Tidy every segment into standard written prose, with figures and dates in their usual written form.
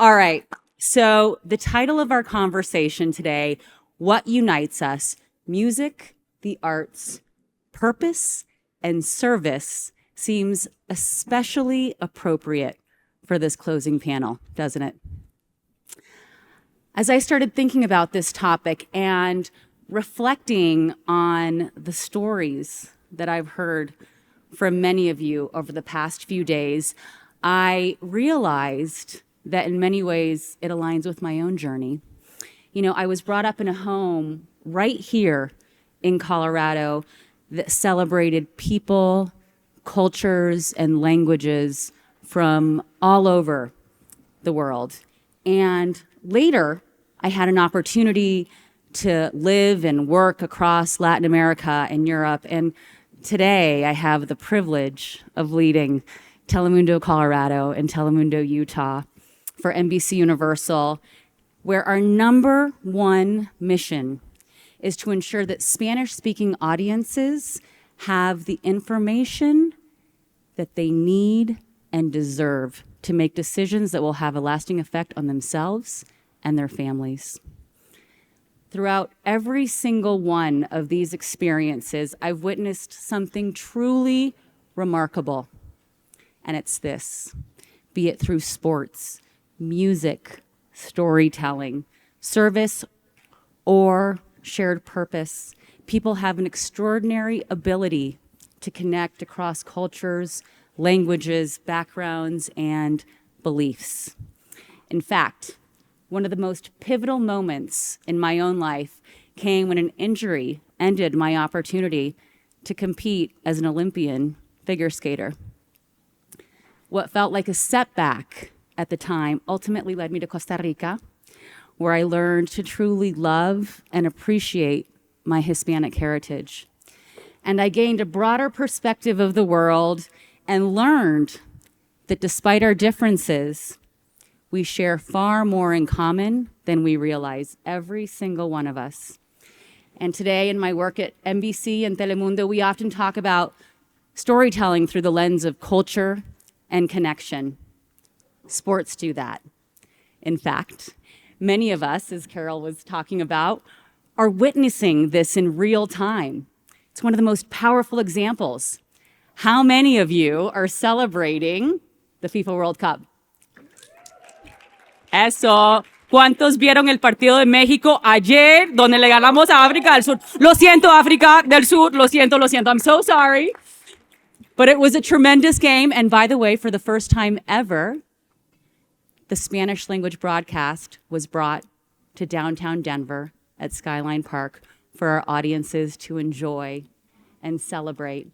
All right. So the title of our conversation today, What Unites Us? Music, the Arts, Purpose, and Service seems especially appropriate for this closing panel, doesn't it? As I started thinking about this topic and reflecting on the stories that I've heard from many of you over the past few days, I realized that in many ways it aligns with my own journey. You know, I was brought up in a home right here in Colorado that celebrated people, cultures, and languages from all over the world. And later, I had an opportunity to live and work across Latin America and Europe. And today, I have the privilege of leading Telemundo, Colorado, and Telemundo, Utah for NBCUniversal, where our number one mission is to ensure that Spanish-speaking audiences have the information that they need and deserve to make decisions that will have a lasting effect on themselves and their families. Throughout every single one of these experiences, I've witnessed something truly remarkable. And it's this, be it through sports, music, storytelling, service, or shared purpose. People have an extraordinary ability to connect across cultures, languages, backgrounds, and beliefs. In fact, one of the most pivotal moments in my own life came when an injury ended my opportunity to compete as an Olympian figure skater. What felt like a setback at the time ultimately led me to Costa Rica, where I learned to truly love and appreciate my Hispanic heritage. And I gained a broader perspective of the world and learned that despite our differences, we share far more in common than we realize, every single one of us. And today in my work at NBC and Telemundo, we often talk about storytelling through the lens of culture and connection. Sports do that. In fact, many of us, as Carol was talking about, are witnessing this in real time. It's one of the most powerful examples. How many of you are celebrating the FIFA World Cup? Eso. ¿Cuántos vieron el partido de México ayer, donde le ganamos a África del Sur? Lo siento, África del Sur. Lo siento, lo siento. I'm so sorry. But it was a tremendous game. And by the way, for the first time ever, the Spanish language broadcast was brought to downtown Denver at Skyline Park for our audiences to enjoy and celebrate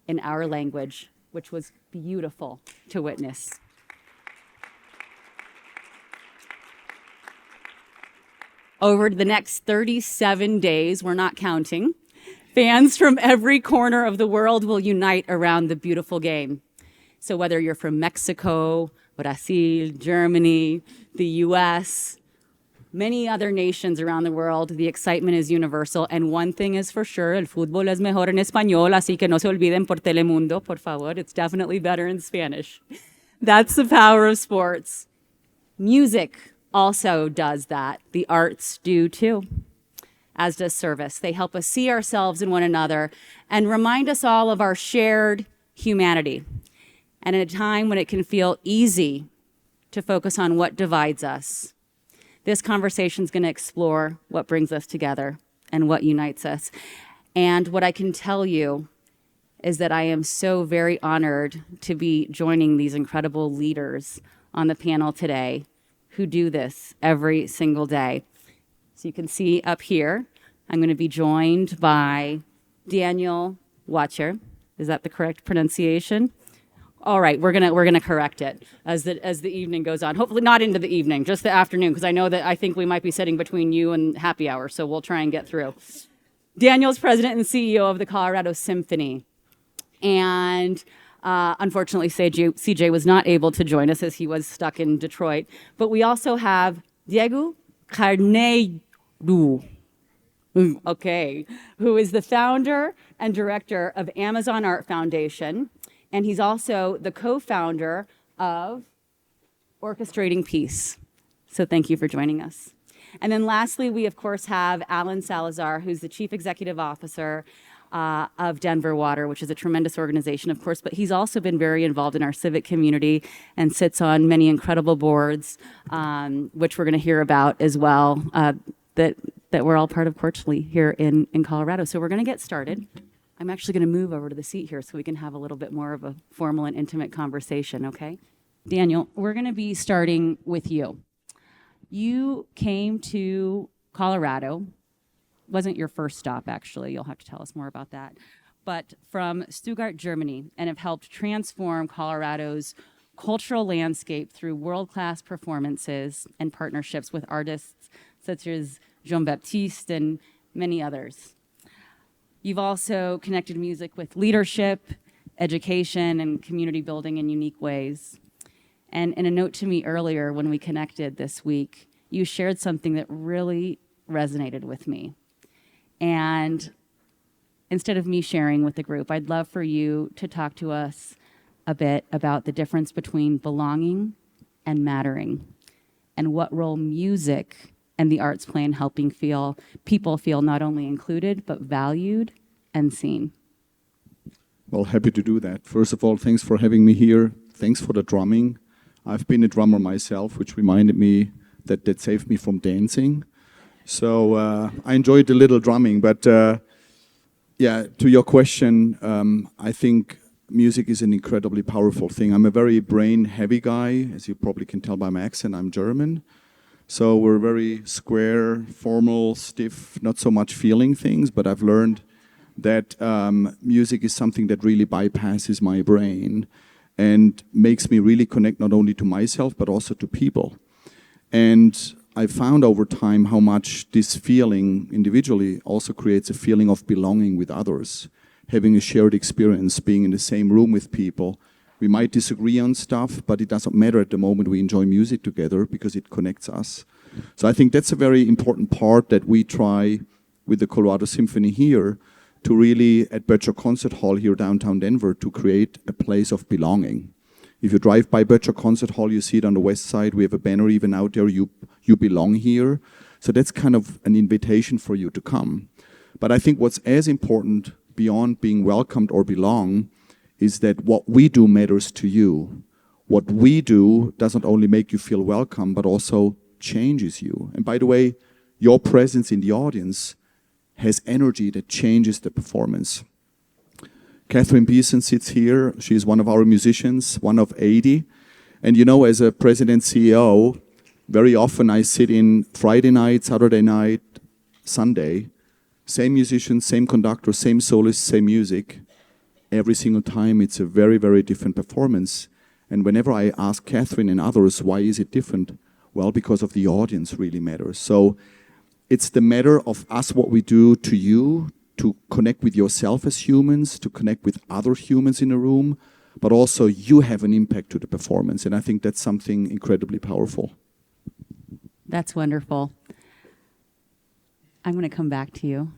in our language, which was beautiful to witness. Over the next 37 days, we're not counting, fans from every corner of the world will unite around the beautiful game. So whether you're from Mexico, Brazil, Germany, the US, many other nations around the world, the excitement is universal. And one thing is for sure, el fútbol es mejor en español, así que no se olviden por Telemundo, por favor. It's definitely better in Spanish. That's the power of sports. Music also does that. The arts do too, as does service. They help us see ourselves in one another and remind us all of our shared humanity. And at a time when it can feel easy to focus on what divides us, this conversation is going to explore what brings us together and what unites us. And what I can tell you is that I am so very honored to be joining these incredible leaders on the panel today who do this every single day. So you can see up here, I'm going to be joined by Daniel Wachter. Is that the correct pronunciation? All right, we're gonna correct it as the evening goes on. Hopefully not into the evening, just the afternoon, because I think we might be sitting between you and happy hour, so we'll try and get through. Daniel's president and CEO of the Colorado Symphony. And unfortunately, CJ was not able to join us as he was stuck in Detroit. But we also have Diego Carneiro, who is the founder and director of Amazon Art Foundation. And he's also the co-founder of Orchestrating Peace, So thank you for joining us. And then lastly, we of course have Alan Salazar, who's the Chief Executive Officer of Denver Water, which is a tremendous organization, of course, but he's also been very involved in our civic community and sits on many incredible boards, which we're going to hear about as well, that we're all part of virtually here in Colorado. So we're going to get started. I'm actually going to move over to the seat here so we can have a little bit more of a formal and intimate conversation, okay? Daniel, we're going to be starting with you. You came to Colorado. Wasn't your first stop, actually. You'll have to tell us more about that. But from Stuttgart, Germany, and have helped transform Colorado's cultural landscape through world-class performances and partnerships with artists such as Jean-Baptiste and many others. You've also connected music with leadership, education, and community building in unique ways. And in a note to me earlier when we connected this week, you shared something that really resonated with me. And instead of me sharing with the group, I'd love for you to talk to us a bit about the difference between belonging and mattering, and what role music and the arts play in helping people feel not only included, but valued and seen. Well, happy to do that. First of all, thanks for having me here. Thanks for the drumming. I've been a drummer myself, which reminded me that saved me from dancing. So I enjoyed the little drumming, but yeah, to your question, I think music is an incredibly powerful thing. I'm a very brain-heavy guy, as you probably can tell by my accent. I'm German. So we're very square, formal, stiff, not so much feeling things, but I've learned that music is something that really bypasses my brain and makes me really connect not only to myself, but also to people. And I found over time how much this feeling individually also creates a feeling of belonging with others, having a shared experience, being in the same room with people. We might disagree on stuff, but it doesn't matter at the moment we enjoy music together because it connects us. So I think that's a very important part that we try with the Colorado Symphony here to really, at Böttcher Concert Hall here downtown Denver, to create a place of belonging. If you drive by Böttcher Concert Hall, you see it on the west side. We have a banner even out there, you belong here. So that's kind of an invitation for you to come. But I think what's as important beyond being welcomed or belong is that what we do matters to you. What we do doesn't only make you feel welcome, but also changes you. And by the way, your presence in the audience has energy that changes the performance. Catherine Beeson sits here. She's one of our musicians, one of 80. And you know, as a president CEO, very often I sit in Friday night, Saturday night, Sunday, same musicians, same conductor, same soloist, same music. Every single time it's a very, very different performance. And whenever I ask Catherine and others, why is it different? Well, because of the audience really matters. So it's the matter of us, what we do to you, to connect with yourself as humans, to connect with other humans in a room, but also you have an impact to the performance. And I think that's something incredibly powerful. That's wonderful. I'm going to come back to you,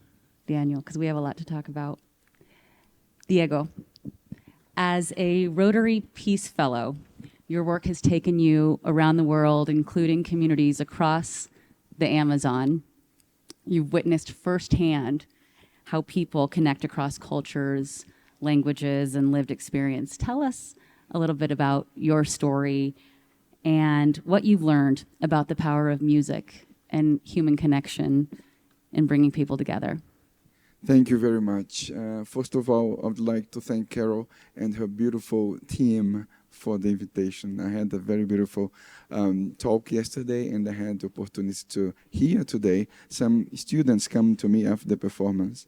Daniel, because we have a lot to talk about. Diego, as a Rotary Peace Fellow, your work has taken you around the world, including communities across the Amazon. You've witnessed firsthand how people connect across cultures, languages, and lived experience. Tell us a little bit about your story and what you've learned about the power of music and human connection in bringing people together. Thank you very much. First of all, I would like to thank Carol and her beautiful team for the invitation. I had a very beautiful talk yesterday, and I had the opportunity to hear today some students come to me after the performance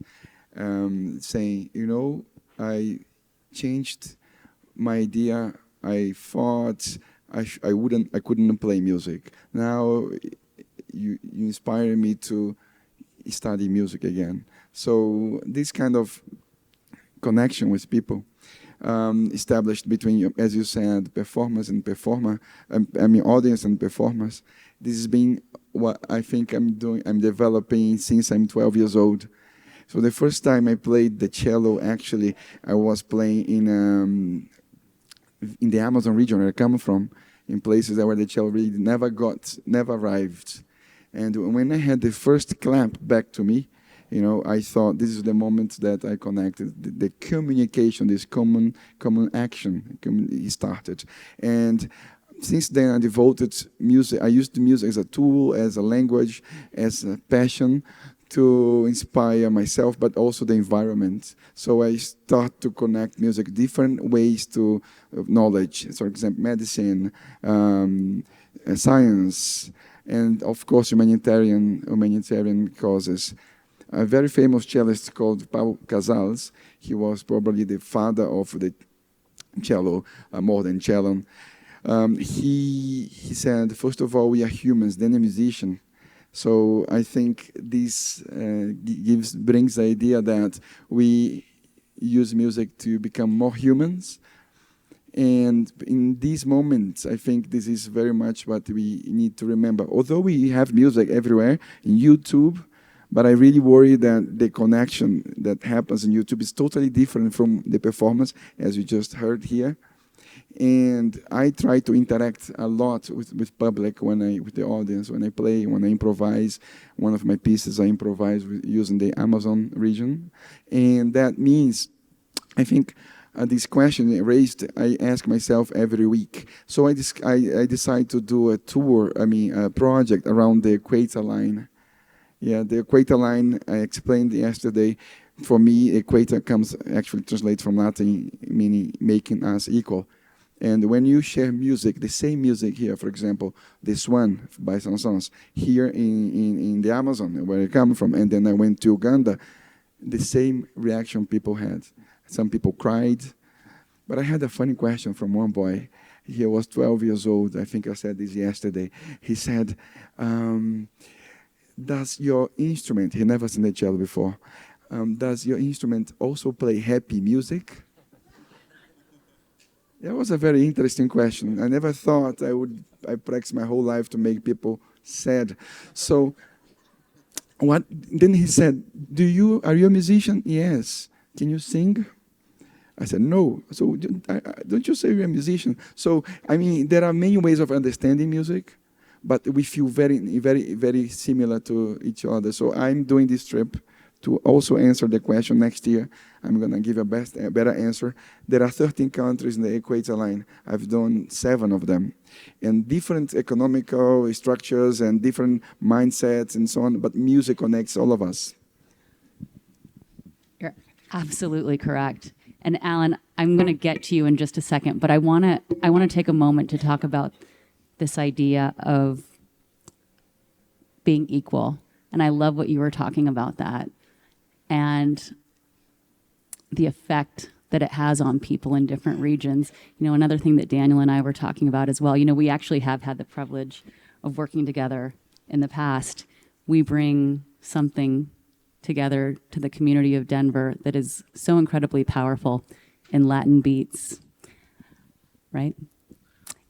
saying, you know, I changed my idea. I thought I couldn't play music. Now you inspire me to study music again. So this kind of connection with people established between, as you said, performers and performer, audience and performers. This has been what I think I'm developing since I'm 12 years old. So the first time I played the cello, actually, I was playing in the Amazon region where I come from, in places where the cello really never arrived. And when I had the first clap back to me, I thought this is the moment that I connected. The communication, this common action started. And since then, I devoted music. I used music as a tool, as a language, as a passion to inspire myself, but also the environment. So I start to connect music different ways to knowledge. For example, medicine, science, and of course humanitarian causes. A very famous cellist called Pau Casals. He was probably the father of the cello, modern cello. He said, first of all, we are humans, then a musician. So I think this brings the idea that we use music to become more humans. And in these moments, I think this is very much what we need to remember. Although we have music everywhere, in YouTube, but I really worry that the connection that happens in YouTube is totally different from the performance, as you just heard here. And I try to interact a lot with public with the audience, when I play, when I improvise. One of my pieces I improvise using the Amazon region. And that means, I think, this question raised, I ask myself every week. So I decide to do a project around the equator line. Yeah, the equator line, I explained yesterday. For me, equator actually translates from Latin, meaning making us equal. And when you share music, the same music here, for example, this one by Saint-Saëns, here in the Amazon, where I come from, and then I went to Uganda, the same reaction people had. Some people cried. But I had a funny question from one boy. He was 12 years old. I think I said this yesterday. He said, does your instrument, he never seen a cello before, does your instrument also play happy music? That was a very interesting question. I never thought I practice my whole life to make people sad. So then he said, are you a musician? Yes. Can you sing? I said, no. So don't you say you're a musician? So, there are many ways of understanding music, but we feel very, very, very similar to each other. So I'm doing this trip to also answer the question next year. I'm going to give a better answer. There are 13 countries in the equator line. I've done 7 of them. And different economical structures and different mindsets and so on, but music connects all of us. You're absolutely correct. And Alan, I'm going to get to you in just a second, but I want to take a moment to talk about this idea of being equal. And I love what you were talking about that. And the effect that it has on people in different regions. Another thing that Daniel and I were talking about as well, we actually have had the privilege of working together in the past. We bring something together to the community of Denver that is so incredibly powerful in Latin beats, right?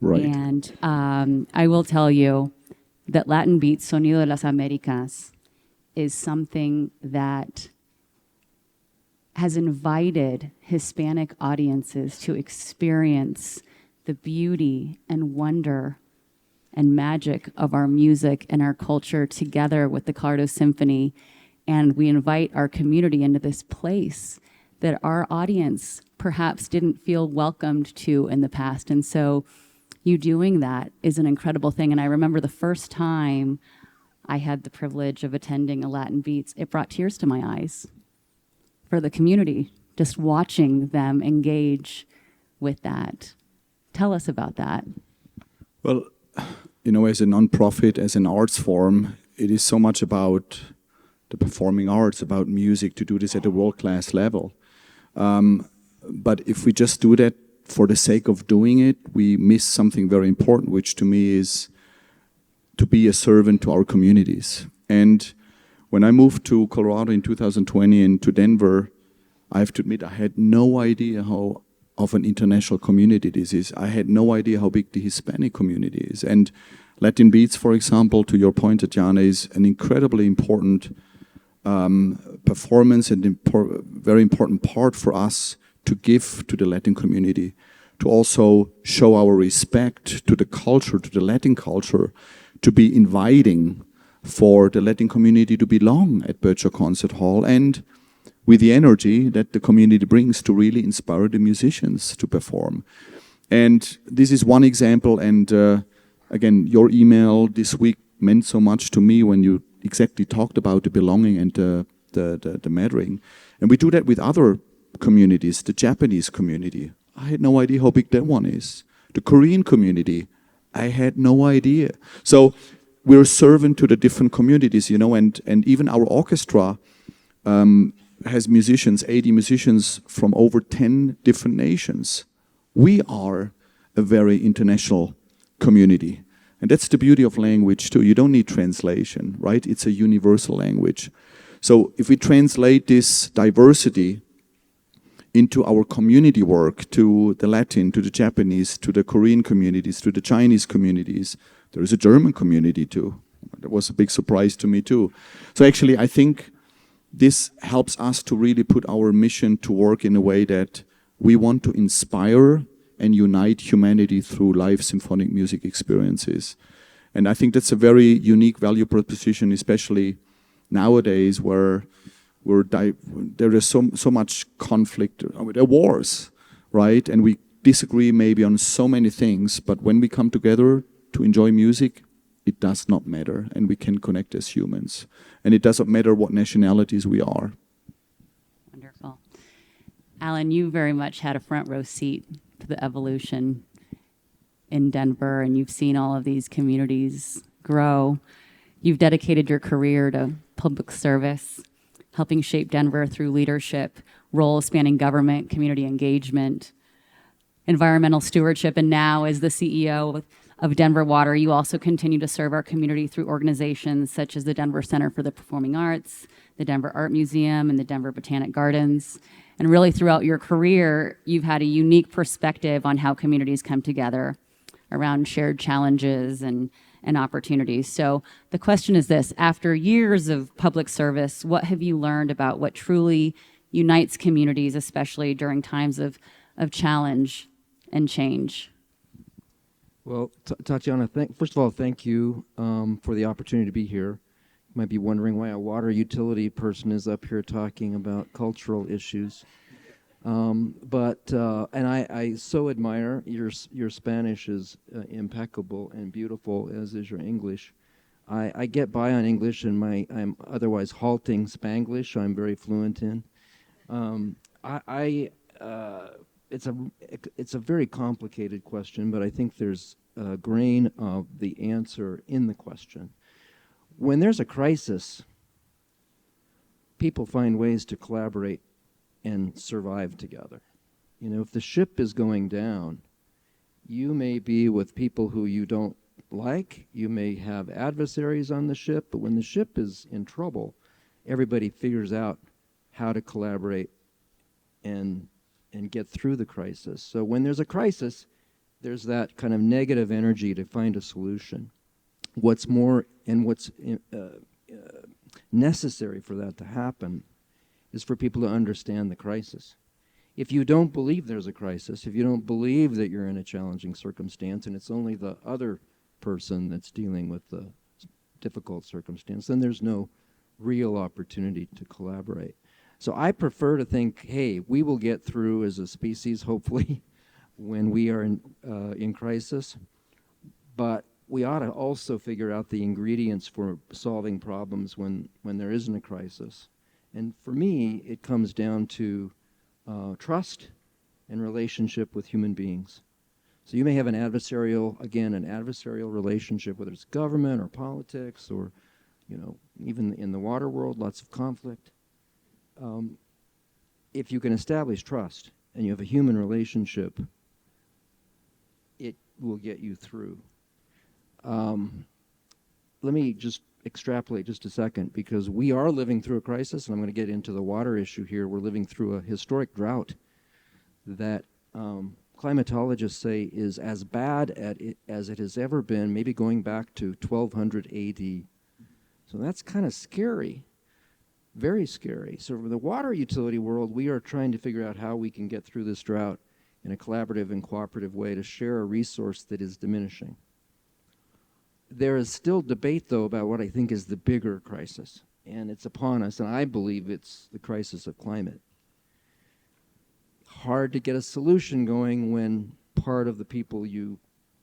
Right. And I will tell you that Latin beats, Sonido de las Américas, is something that has invited Hispanic audiences to experience the beauty and wonder and magic of our music and our culture together with the Colorado Symphony. And we invite our community into this place that our audience perhaps didn't feel welcomed to in the past. And so you doing that is an incredible thing. And I remember the first time I had the privilege of attending a Latin Beats, it brought tears to my eyes for the community, just watching them engage with that. Tell us about that. Well, as a nonprofit, as an arts form, it is so much about the performing arts, about music, to do this at a world-class level. But if we just do that for the sake of doing it, we miss something very important, which to me is to be a servant to our communities. And when I moved to Colorado in 2020 and to Denver, I have to admit I had no idea how of an international community this is. I had no idea how big the Hispanic community is. And Latin Beats, for example, to your point, Tatiana, is an incredibly important performance and very important part for us to give to the Latin community. to also show our respect to the culture, to the Latin culture, to be inviting for the Latin community to belong at Böttcher Concert Hall, and with the energy that the community brings to really inspire the musicians to perform. And this is one example, and again, your email this week meant so much to me when you exactly talked about the belonging and the mattering. And we do that with other communities, the Japanese community. I had no idea how big that one is. The Korean community, I had no idea. So we're a servant to the different communities, you know, and even our orchestra has musicians, 80 musicians from over 10 different nations. We are a very international community. And that's the beauty of language too. You don't need translation, right? It's a universal language. So if we translate this diversity into our community work, to the Latin, to the Japanese, to the Korean communities, to the Chinese communities, there is a German community too. That was a big surprise to me too. So actually, I think this helps us to really put our mission to work in a way that we want to inspire and unite humanity through live symphonic music experiences. And I think that's a very unique value proposition, especially nowadays where there is so much conflict. There are wars, right? And we disagree maybe on so many things, but when we come together to enjoy music, it does not matter, and we can connect as humans. And it doesn't matter what nationalities we are. Wonderful. Alan, you very much had a front row seat to the evolution in Denver, and you've seen all of these communities grow. You've dedicated your career to public service, helping shape Denver through leadership, roles spanning government, community engagement, environmental stewardship, and now as the CEO of Denver Water, you also continue to serve our community through organizations such as the Denver Center for the Performing Arts, the Denver Art Museum, and the Denver Botanic Gardens. And really throughout your career, you've had a unique perspective on how communities come together around shared challenges and opportunities. So the question is this: after years of public service, what have you learned about what truly unites communities, especially during times of challenge and change? Well, Tatiana, first of all, thank you for the opportunity to be here. You might be wondering why a water utility person is up here talking about cultural issues. And I so admire your Spanish is impeccable and beautiful, as is your English. I get by on English, and I'm otherwise halting Spanglish I'm very fluent in. It's a very complicated question, but I think there's a grain of the answer in the question. When there's a crisis, people find ways to collaborate and survive together. You know, if the ship is going down, you may be with people who you don't like, you may have adversaries on the ship, but when the ship is in trouble, everybody figures out how to collaborate and get through the crisis. So when there's a crisis, there's that kind of negative energy to find a solution. What's more and what's necessary for that to happen is for people to understand the crisis. If you don't believe there's a crisis, if you don't believe that you're in a challenging circumstance and it's only the other person that's dealing with the difficult circumstance, then there's no real opportunity to collaborate. So I prefer to think, hey, we will get through as a species, hopefully, when we are in crisis. But we ought to also figure out the ingredients for solving problems when there isn't a crisis. And for me, it comes down to trust and relationship with human beings. So you may have an adversarial relationship, whether it's government or politics or, you know, even in the water world, lots of conflict. If you can establish trust and you have a human relationship, it will get you through. Let me just extrapolate just a second, because we are living through a crisis, and I'm going to get into the water issue here. We're living through a historic drought that climatologists say is as bad as it has ever been, maybe going back to 1200 AD. So that's kind of scary, very scary. So for the water utility world, we are trying to figure out how we can get through this drought in a collaborative and cooperative way to share a resource that is diminishing. There is still debate, though, about what I think is the bigger crisis, and it's upon us, and I believe it's the crisis of climate. Hard to get a solution going when part of the people you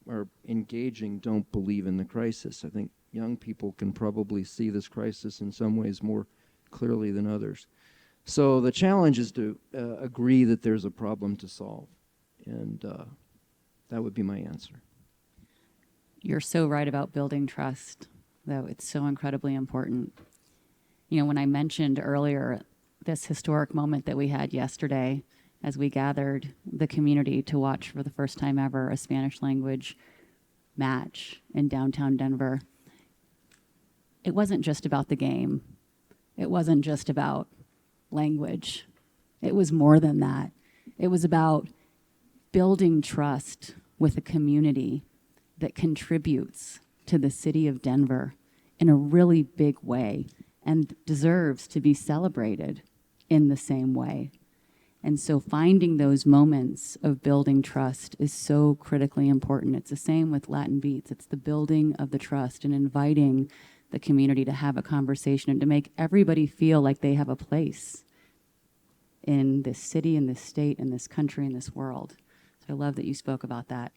are engaging don't believe in the crisis. I think young people can probably see this crisis in some ways more clearly than others. So the challenge is to agree that there's a problem to solve, and that would be my answer. You're so right about building trust, though. It's so incredibly important. You know, when I mentioned earlier this historic moment that we had yesterday as we gathered the community to watch for the first time ever a Spanish language match in downtown Denver, it wasn't just about the game. It wasn't just about language. It was more than that. It was about building trust with a community that contributes to the city of Denver in a really big way and deserves to be celebrated in the same way. And so finding those moments of building trust is so critically important. It's the same with Latin Beats. It's the building of the trust and inviting the community to have a conversation and to make everybody feel like they have a place in this city, in this state, in this country, in this world. So I love that you spoke about that.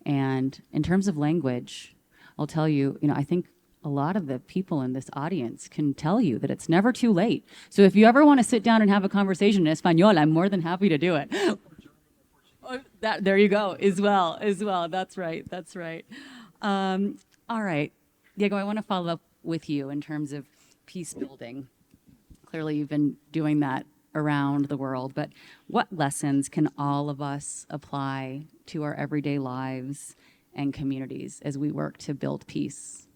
And in terms of language, I'll tell you, I think a lot of the people in this audience can tell you that it's never too late. So if you ever want to sit down and have a conversation in Espanol, I'm more than happy to do it. There you go, as well. That's right. All right. Diego, I want to follow up with you in terms of peace building. Clearly, you've been doing that around the world, but what lessons can all of us apply to our everyday lives and communities as we work to build peace?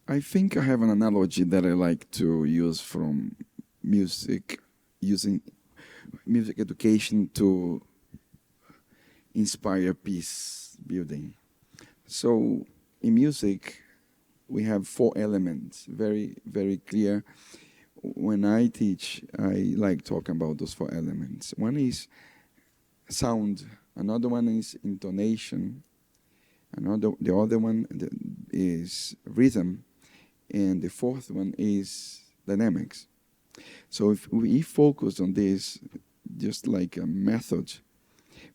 I think I have an analogy that I like to use from music, using music education to inspire peace building. So in music, we have 4 elements, very, very clear. When I teach, I like talking about those 4 elements. One is sound, another one is intonation, the other one is rhythm, and the 4th one is dynamics. So if we focus on this, just like a method,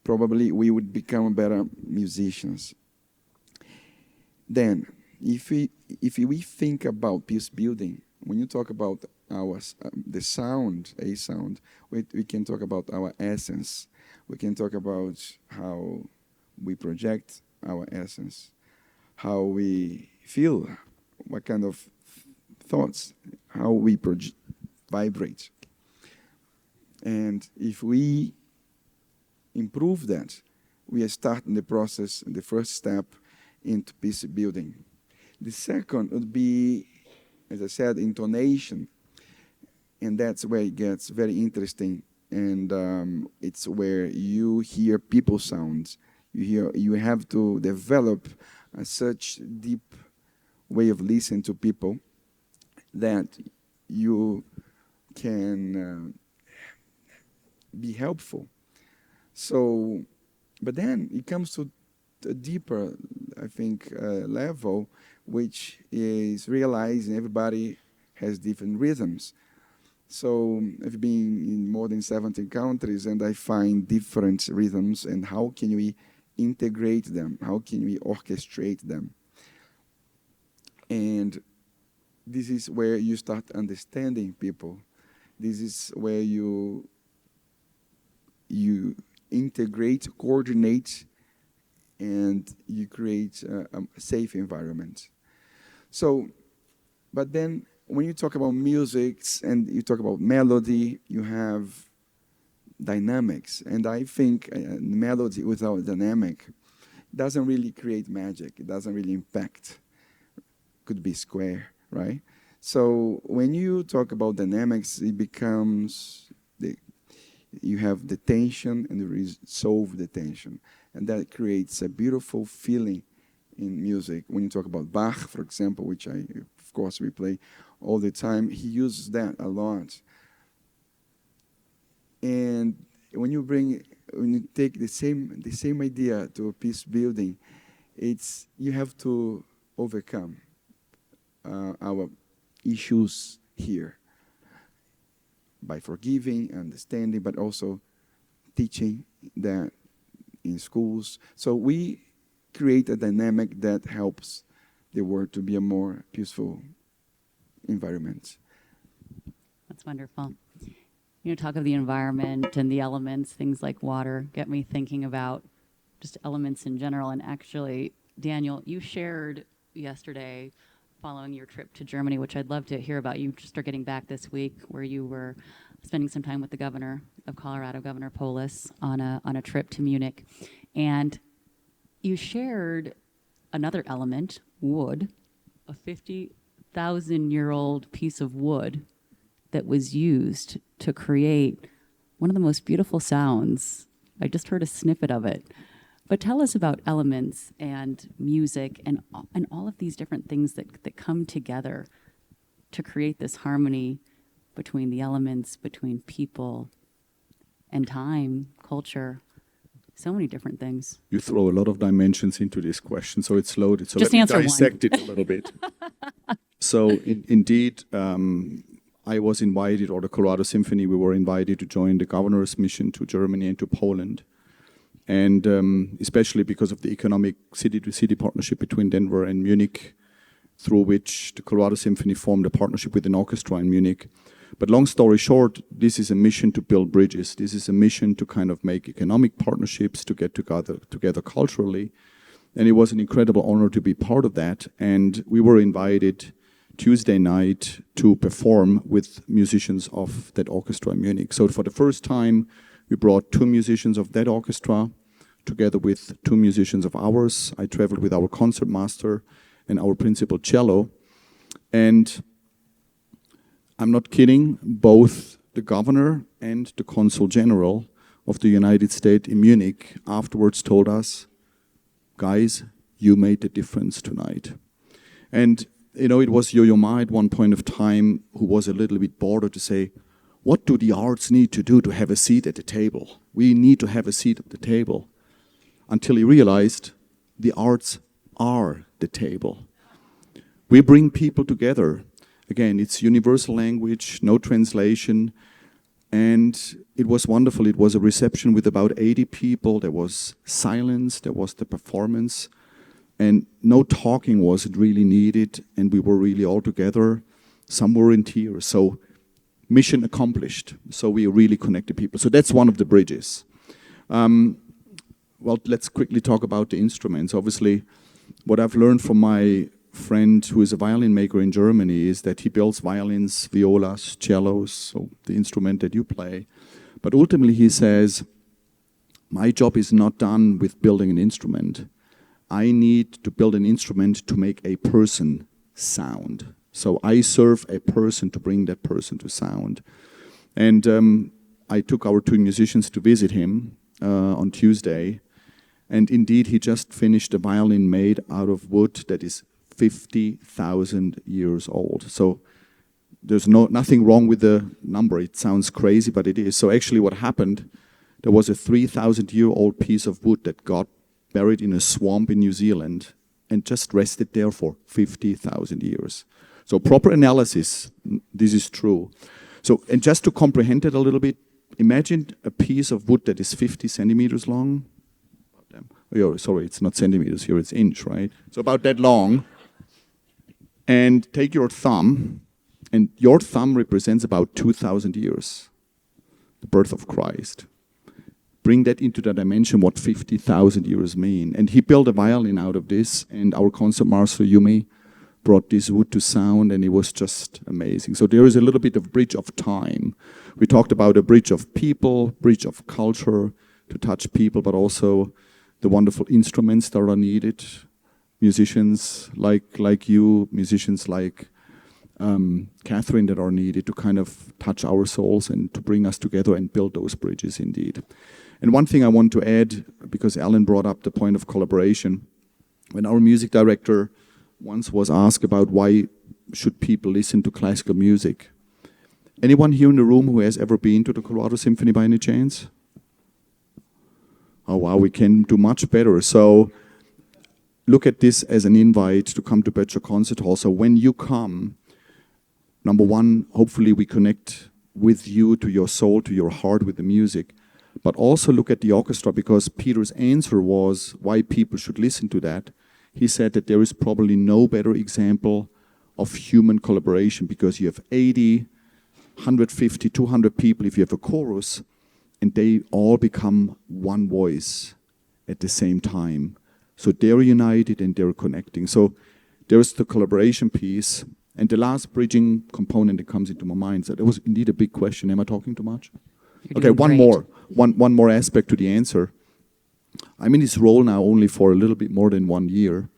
probably we would become better musicians. Then, if we think about peace building, when you talk about the sound, a sound, we can talk about our essence. We can talk about how we project our essence, how we feel, what kind of thoughts, how we vibrate. And if we improve that, we are starting the process, the first step into peace building. The second would be, as I said, intonation. And that's where it gets very interesting. And it's where you hear people sounds. You have to develop such deep way of listening to people that you can be helpful. So, but then it comes to a deeper, I think, level, which is realizing everybody has different rhythms. So I've been in more than 70 countries, and I find different rhythms, and how can we integrate them? How can we orchestrate them? And this is where you start understanding people. This is where you integrate, coordinate, and you create a safe environment. So, but then when you talk about music and you talk about melody, you have dynamics. And I think melody without dynamic doesn't really create magic. It doesn't really impact. Could be square, right? So when you talk about dynamics, it becomes, you have the tension and you resolve the tension. And that creates a beautiful feeling in music. When you talk about Bach, for example, which of course, we play all the time, he uses that a lot. And when you take the same idea to a peace building, you have to overcome our issues here by forgiving, understanding, but also teaching that in schools. So we create a dynamic that helps the world to be a more peaceful environment. That's wonderful. You know, talk of the environment and the elements, things like water, get me thinking about just elements in general. And actually, Daniel, you shared yesterday, following your trip to Germany, which I'd love to hear about. You just are getting back this week, where you were spending some time with the governor of Colorado, Governor Polis, on a trip to Munich. And you shared another element, wood, a 50,000-year-old piece of wood that was used to create one of the most beautiful sounds. I just heard a snippet of it. But tell us about elements and music and all of these different things that come together to create this harmony between the elements, between people and time, culture, so many different things. You throw a lot of dimensions into this question, so it's loaded. So Just let me answer dissect one. it a little bit. So indeed, I was invited, or the Colorado Symphony, we were invited to join the governor's mission to Germany and to Poland. And especially because of the economic city-to-city partnership between Denver and Munich, through which the Colorado Symphony formed a partnership with an orchestra in Munich. But long story short, this is a mission to build bridges. This is a mission to kind of make economic partnerships, to get together culturally. And it was an incredible honor to be part of that. And we were invited Tuesday night to perform with musicians of that orchestra in Munich. So for the first time, we brought 2 musicians of that orchestra together with 2 musicians of ours. I traveled with our concertmaster and our principal cello. And I'm not kidding, both the governor and the consul general of the United States in Munich afterwards told us, guys, you made the difference tonight. And, you know, it was Yo-Yo Ma at one point of time who was a little bit bored to say, what do the arts need to do to have a seat at the table? We need to have a seat at the table. Until he realized the arts are the table. We bring people together. Again, it's universal language, no translation. And it was wonderful. It was a reception with about 80 people. There was silence, there was the performance. And no talking wasn't really needed. And we were really all together. Some were in tears. So mission accomplished. So we really connected people. So that's one of the bridges. Well, let's quickly talk about the instruments. Obviously, what I've learned from my friend who is a violin maker in Germany is that he builds violins, violas, cellos, so the instrument that you play. But ultimately he says, my job is not done with building an instrument. I need to build an instrument to make a person sound. So I serve a person to bring that person to sound. And I took our 2 musicians to visit him on Tuesday. And indeed, he just finished a violin made out of wood that is 50,000 years old. So there's nothing wrong with the number. It sounds crazy, but it is. So actually what happened, there was a 3,000-year-old piece of wood that got buried in a swamp in New Zealand and just rested there for 50,000 years. So proper analysis, this is true. So, and just to comprehend it a little bit, imagine a piece of wood that is 50 centimeters long. Oh, sorry, it's not centimeters here, it's inch, right? So about that long. And take your thumb, and your thumb represents about 2,000 years, the birth of Christ. Bring that into the dimension what 50,000 years mean. And he built a violin out of this, and our concertmaster, Yumi, brought this wood to sound, and it was just amazing. So there is a little bit of bridge of time. We talked about a bridge of people, bridge of culture, to touch people, but also the wonderful instruments that are needed. Musicians like you, musicians like Catherine that are needed to kind of touch our souls and to bring us together and build those bridges indeed. And one thing I want to add, because Alan brought up the point of collaboration, when our music director once was asked about why should people listen to classical music. Anyone here in the room who has ever been to the Colorado Symphony by any chance? oh wow, we can do much better. So look at this as an invite to come to Böttcher Concert Hall. So when you come, number one, hopefully we connect with you, to your soul, to your heart with the music. But also look at the orchestra, because Peter's answer was why people should listen to that. He said that there is probably no better example of human collaboration, because you have 80, 150, 200 people if you have a chorus, and they all become one voice at the same time. So they're united and they're connecting. So there's the collaboration piece. And the last bridging component that comes into my mind, so that was indeed a big question. Am I talking too much? You're Okay, doing one great. more. One more aspect to the answer. I'm in this role now only for a little bit more than 1 year.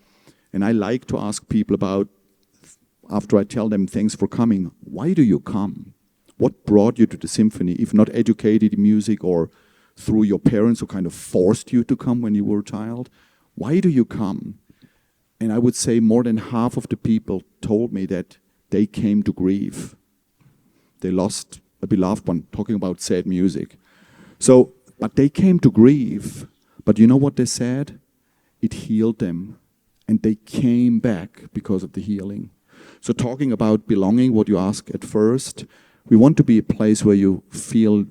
And I like to ask people about, after I tell them thanks for coming, why do you come? What brought you to the symphony, if not educated in music or through your parents who kind of forced you to come when you were a child? Why do you come? And I would say more than half of the people told me that they came to grieve. They lost a beloved one, talking about sad music. So, but they came to grieve. But you know what they said? It healed them. And they came back because of the healing. So talking about belonging, what you asked at first, we want to be a place where you feel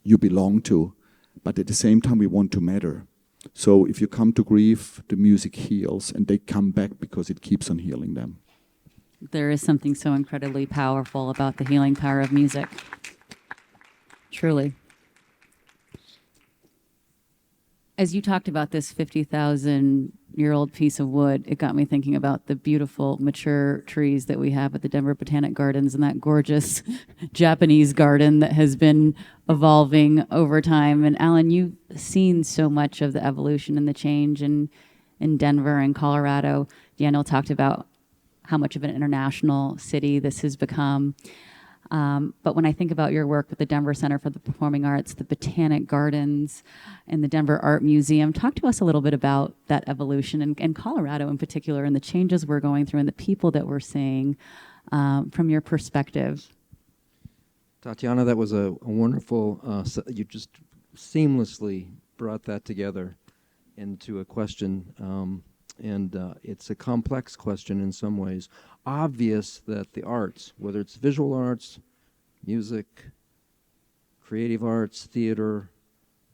you belong to, but at the same time we want to matter. So if you come to grief, the music heals, and they come back because it keeps on healing them. There is something so incredibly powerful about the healing power of music. Truly. As you talked about this 50,000-year-old piece of wood, it got me thinking about the beautiful mature trees that we have at the Denver Botanic Gardens and that gorgeous Japanese garden that has been evolving over time. And Alan, you've seen so much of the evolution and the change in Denver and Colorado. Daniel talked about how much of an international city this has become. But when I think about your work with the Denver Center for the Performing Arts, the Botanic Gardens, and the Denver Art Museum, talk to us a little bit about that evolution and Colorado in particular and the changes we're going through and the people that we're seeing from your perspective. Tatiana, that was a wonderful, you just seamlessly brought that together into a question. And it's a complex question in some ways. Obvious that the arts, whether it's visual arts, music, creative arts, theater,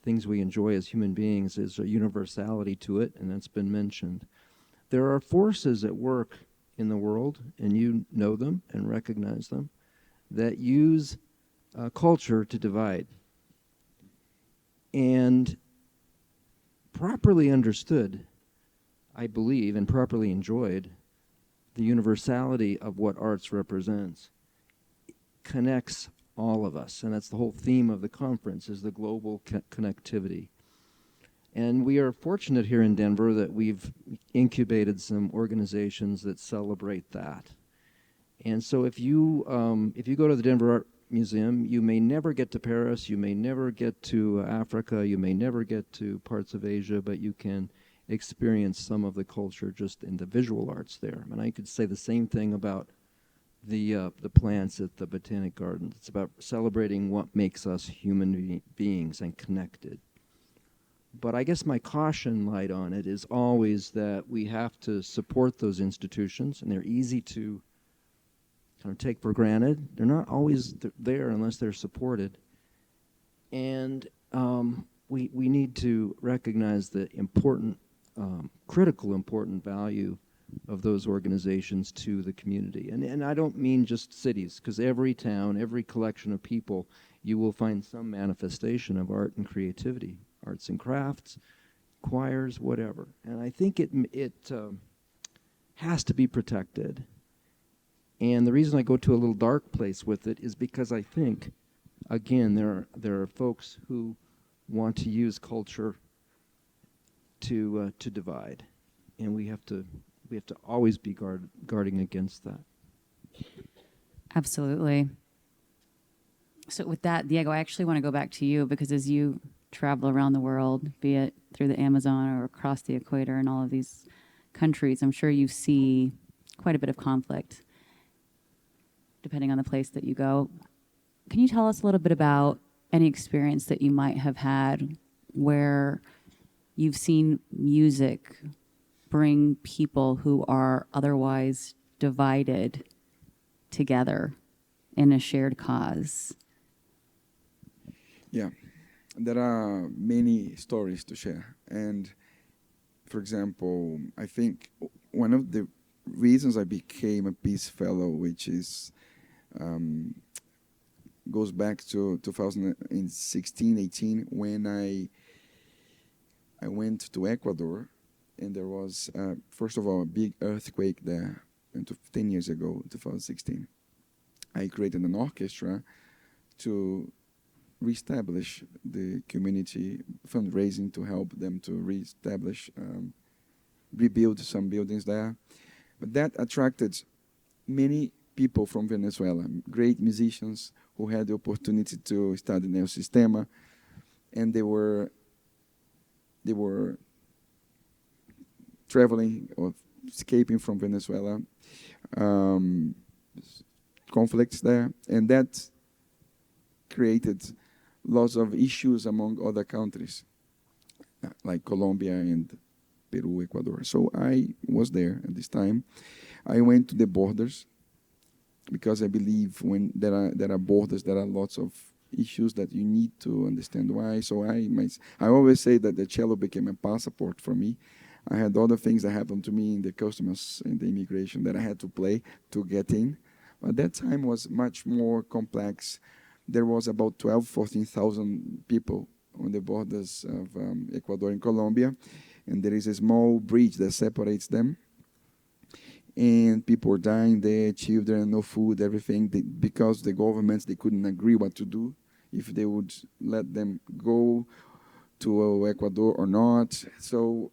things we enjoy as human beings, is a universality to it, and that's been mentioned. There are forces at work in the world, and you know them and recognize them, that use culture to divide. And properly understood, I believe, and properly enjoyed, the universality of what arts represents connects all of us. And that's the whole theme of the conference, is the global connectivity. And we are fortunate here in Denver that we've incubated some organizations that celebrate that. And so if you go to the Denver Art Museum, you may never get to Paris, you may never get to Africa, you may never get to parts of Asia, but you can experience some of the culture just in the visual arts there. And I could say the same thing about the plants at the Botanic Gardens. It's about celebrating what makes us human beings and connected. But I guess my caution light on it is always that we have to support those institutions, and they're easy to kind of take for granted. They're not always there unless they're supported. And we need to recognize the important critical important value of those organizations to the community. And I don't mean just cities, because every town, every collection of people, you will find some manifestation of art and creativity, arts and crafts, choirs, whatever. And I think it has to be protected. And the reason I go to a little dark place with it is because I think, again, there are folks who want to use culture to divide, and we have to always be guarding against that. Absolutely. So with that, Diego, I actually want to go back to you, because as you travel around the world, be it through the Amazon or across the equator and all of these countries, I'm sure you see quite a bit of conflict depending on the place that you go. Can you tell us a little bit about any experience that you might have had where you've seen music bring people who are otherwise divided together in a shared cause. Yeah, there are many stories to share. And for example, I think one of the reasons I became a Peace Fellow, which is goes back to 2016, 18, when I went to Ecuador, and there was, first of all, a big earthquake there 10 years ago, 2016. I created an orchestra to reestablish the community, fundraising to help them to reestablish, rebuild some buildings there. But that attracted many people from Venezuela, great musicians who had the opportunity to study Neo Sistema, and they were traveling or escaping from Venezuela, conflicts there, and that created lots of issues among other countries, like Colombia and Peru, Ecuador. So I was there at this time. I went to the borders because I believe when there are borders, there are lots of issues that you need to understand why. So I always say that the cello became a passport for me. I had other things that happened to me in the customs and the immigration that I had to play to get in. But that time was much more complex. There was about 14,000 people on the borders of Ecuador and Colombia, and there is a small bridge that separates them. And people were dying there, children, no food, everything, because the governments, they couldn't agree what to do, if they would let them go to Ecuador or not. So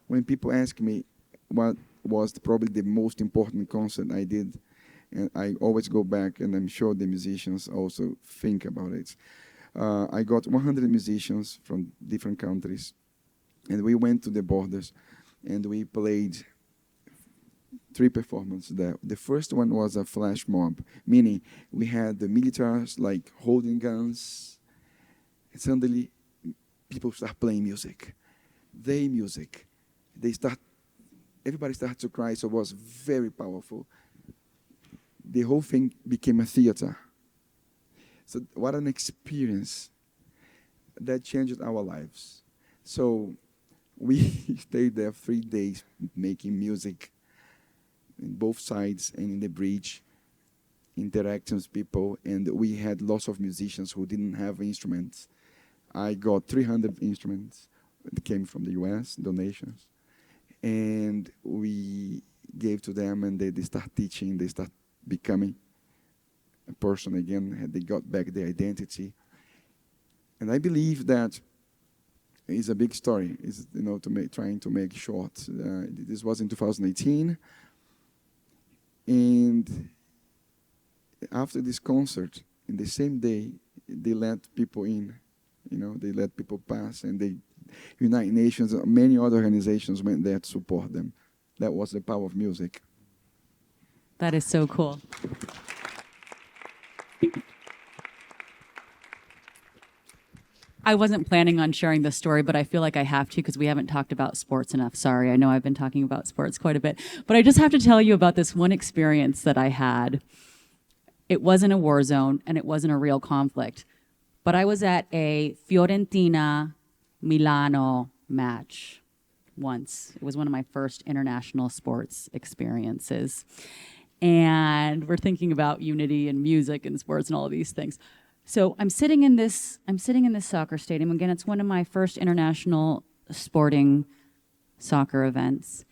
when people ask me what was probably the most important concert I did, and I always go back, and I'm sure the musicians also think about it. I got 100 musicians from different countries, and we went to the borders, and we played 3 performances there. The first one was a flash mob, meaning we had the militaries like holding guns, and suddenly people start playing music. Everybody started to cry, so it was very powerful. The whole thing became a theater. So what an experience. That changed our lives. So we stayed there 3 days making music in both sides and in the bridge, interacting with people, and we had lots of musicians who didn't have instruments. I got 300 instruments that came from the US, donations, and we gave to them, and they start teaching, they start becoming a person again, and they got back their identity. And I believe that it's a big story, is, trying to make short. This was in 2018, and after this concert, in the same day, they let people in, they let people pass, and the United Nations, many other organizations went there to support them. That was the power of music. That is so cool. I wasn't planning on sharing this story, but I feel like I have to because we haven't talked about sports enough. Sorry, I know I've been talking about sports quite a bit, but I just have to tell you about this one experience that I had. It wasn't a war zone and it wasn't a real conflict, but I was at a Fiorentina-Milano match once. It was one of my first international sports experiences. And we're thinking about unity and music and sports and all of these things. So I'm sitting in this soccer stadium. Again, it's one of my first international sporting soccer events,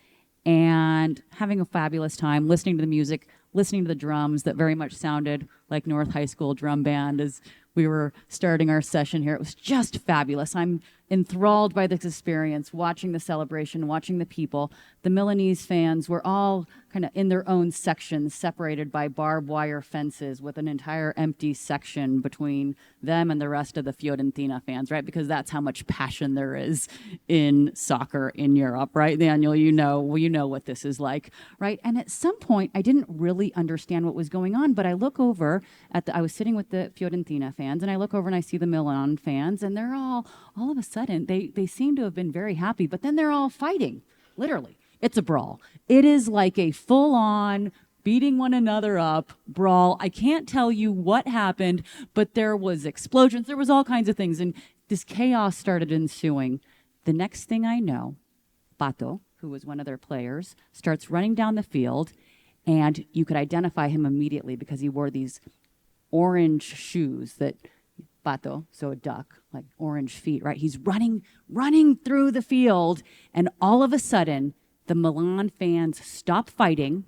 and having a fabulous time, listening to the music, listening to the drums that very much sounded like North High School drum band as we were starting our session here. It was just fabulous. I'm enthralled by this experience, watching the celebration, watching the people. The Milanese fans were all kind of in their own sections, separated by barbed wire fences with an entire empty section between them and the rest of the Fiorentina fans, right? Because that's how much passion there is in soccer in Europe, right, Daniel? You know what this is like, right? And at some point, I didn't really understand what was going on, but I look over I was sitting with the Fiorentina fans, and I look over and I see the Milan fans, and they're all of a sudden, they seem to have been very happy, but then they're all fighting, literally. It's a brawl. It is like a full-on beating one another up brawl. I can't tell you what happened, but there was explosions. There was all kinds of things, and this chaos started ensuing. The next thing I know, Pato, who was one of their players, starts running down the field, and you could identify him immediately because he wore these orange shoes that Pato, so a duck, like orange feet, right? He's running through the field, and all of a sudden, the Milan fans stop fighting.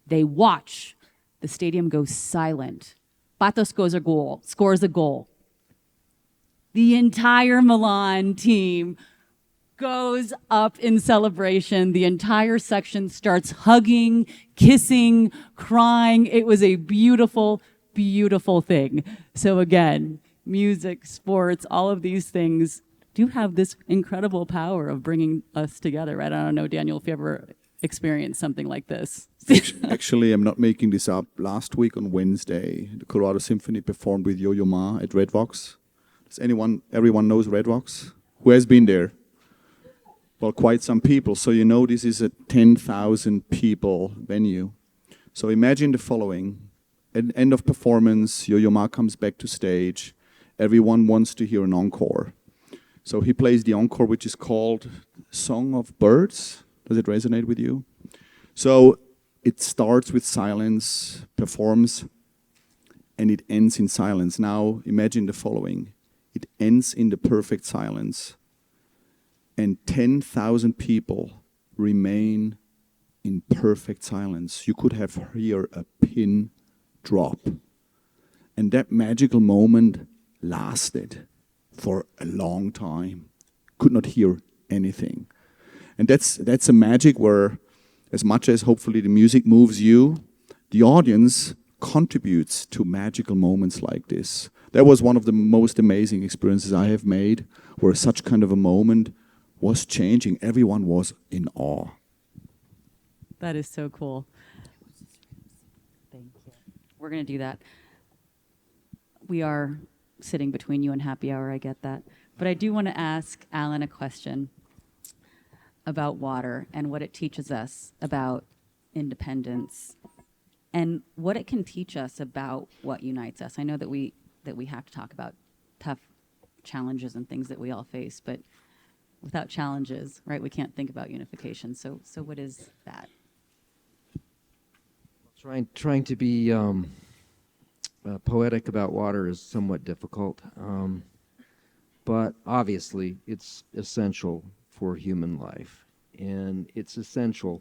They watch. The stadium goes silent. Pato scores a goal. The entire Milan team goes up in celebration. The entire section starts hugging, kissing, crying. It was a beautiful, beautiful thing. So again, music, sports, all of these things do have this incredible power of bringing us together, right? I don't know, Daniel, if you ever experienced something like this. Actually, I'm not making this up. Last week on Wednesday, the Colorado Symphony performed with Yo-Yo Ma at Red Rocks. Does everyone knows Red Rocks? Who has been there? Well, quite some people. So you know this is a 10,000 people venue. So imagine the following. At the end of performance, Yo-Yo Ma comes back to stage. Everyone wants to hear an encore. So he plays the encore, which is called Song of Birds. Does it resonate with you? So it starts with silence, performs, and it ends in silence. Now imagine the following. It ends in the perfect silence, and 10,000 people remain in perfect silence. You could have heard a pin drop. And that magical moment lasted for a long time. Could not hear anything. And that's a magic where, as much as hopefully the music moves you, the audience contributes to magical moments like this. That was one of the most amazing experiences I have made, where such kind of a moment was changing. Everyone was in awe. That is so cool. Thank you. We're going to do that. We are sitting between you and happy hour, I get that. But I do want to ask Alan a question about water and what it teaches us about independence and what it can teach us about what unites us. I know that we have to talk about tough challenges and things that we all face, but without challenges, right, we can't think about unification. So what is that? Trying to be poetic about water is somewhat difficult, but obviously it's essential for human life, and it's essential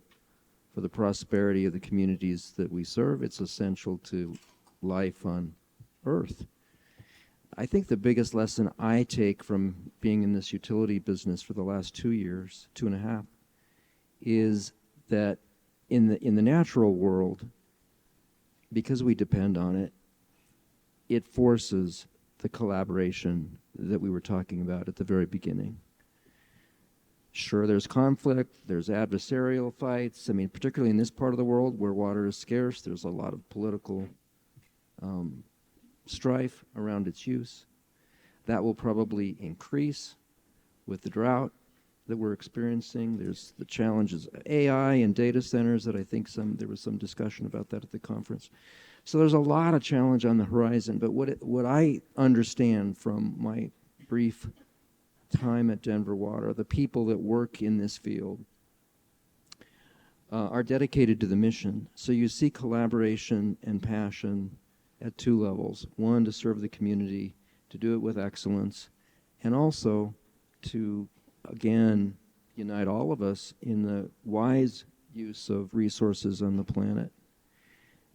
for the prosperity of the communities that we serve. It's essential to life on Earth. I think the biggest lesson I take from being in this utility business for the last 2 years, 2.5, is that in the natural world, because we depend on it, it forces the collaboration that we were talking about at the very beginning. Sure, there's conflict, there's adversarial fights. I mean, particularly in this part of the world where water is scarce, there's a lot of political strife around its use. That will probably increase with the drought that we're experiencing. There's the challenges of AI and data centers that I think there was some discussion about that at the conference. So there's a lot of challenge on the horizon, but what I understand from my brief time at Denver Water, the people that work in this field are dedicated to the mission. So you see collaboration and passion at two levels. One, to serve the community, to do it with excellence, and also to, again, unite all of us in the wise use of resources on the planet.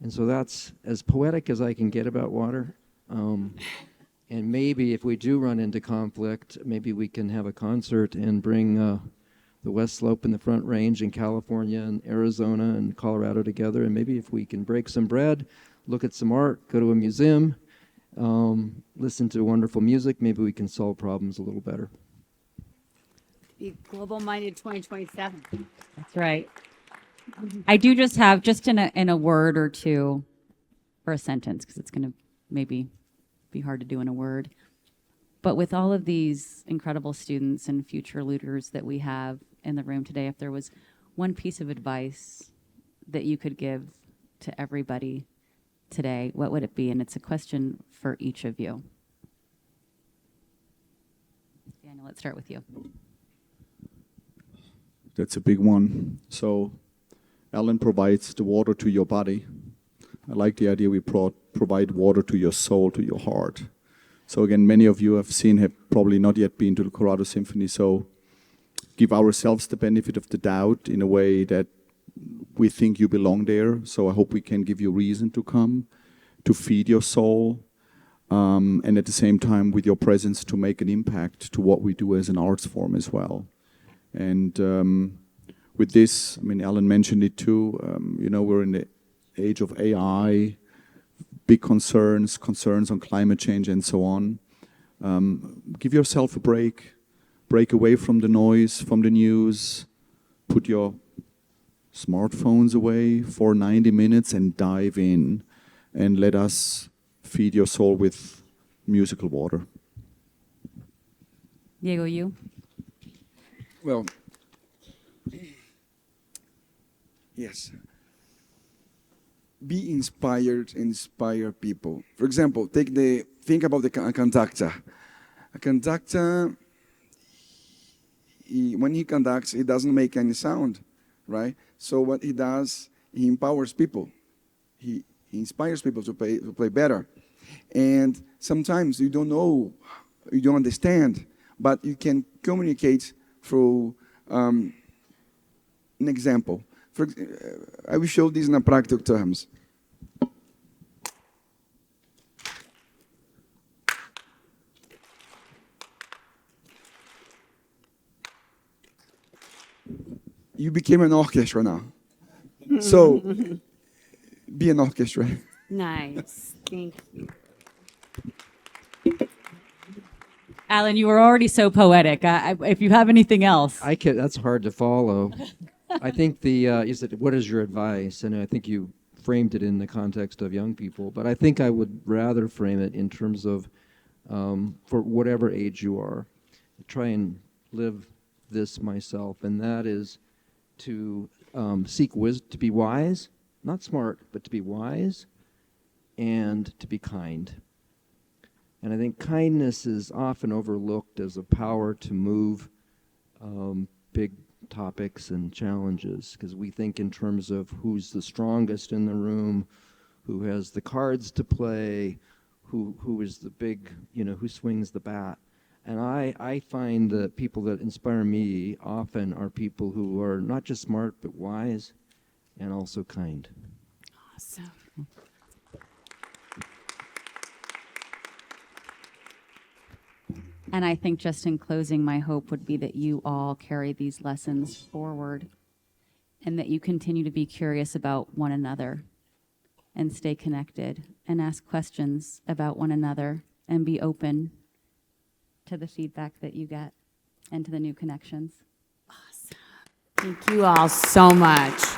And so that's as poetic as I can get about water. And maybe if we do run into conflict, maybe we can have a concert and bring the West Slope and the Front Range in California and Arizona and Colorado together. And maybe if we can break some bread, look at some art, go to a museum, listen to wonderful music, maybe we can solve problems a little better. Be global-minded 2027. That's right. I do just have, just in a word or two, or a sentence, because it's going to maybe be hard to do in a word. But with all of these incredible students and future leaders that we have in the room today, if there was one piece of advice that you could give to everybody today, what would it be? And it's a question for each of you. Daniel, let's start with you. That's a big one. So Alan provides the water to your body. I like the idea we provide water to your soul, to your heart. So again, many of you have probably not yet been to the Colorado Symphony. So give ourselves the benefit of the doubt in a way that we think you belong there. So I hope we can give you reason to come, to feed your soul, and at the same time with your presence to make an impact to what we do as an arts form as well. And with this, I mean, Alan mentioned it too, we're in the age of AI, big concerns on climate change and so on. Give yourself a break away from the noise, from the news, put your smartphones away for 90 minutes and dive in and let us feed your soul with musical water. Diego, you? Well, yes. Be inspired, inspire people. For example, think about a conductor. A conductor, when he conducts, he doesn't make any sound, right? So what he does, he empowers people. He inspires people to play better. And sometimes you don't know, you don't understand, but you can communicate through an example. I will show this in practical terms. You became an orchestra now. So, be an orchestra. Nice. Thank you. Alan, you were already so poetic. If you have anything else. That's hard to follow. I think you said, what is your advice? And I think you framed it in the context of young people. But I think I would rather frame it in terms of, for whatever age you are, try and live this myself. And that is to seek wisdom, to be wise, not smart, but to be wise and to be kind. And I think kindness is often overlooked as a power to move big topics and challenges, because we think in terms of who's the strongest in the room, who has the cards to play, who is the big, who swings the bat. And I find that people that inspire me often are people who are not just smart, but wise and also kind. Awesome. And I think just in closing, my hope would be that you all carry these lessons forward and that you continue to be curious about one another and stay connected and ask questions about one another and be open to the feedback that you get and to the new connections. Awesome. Thank you all so much.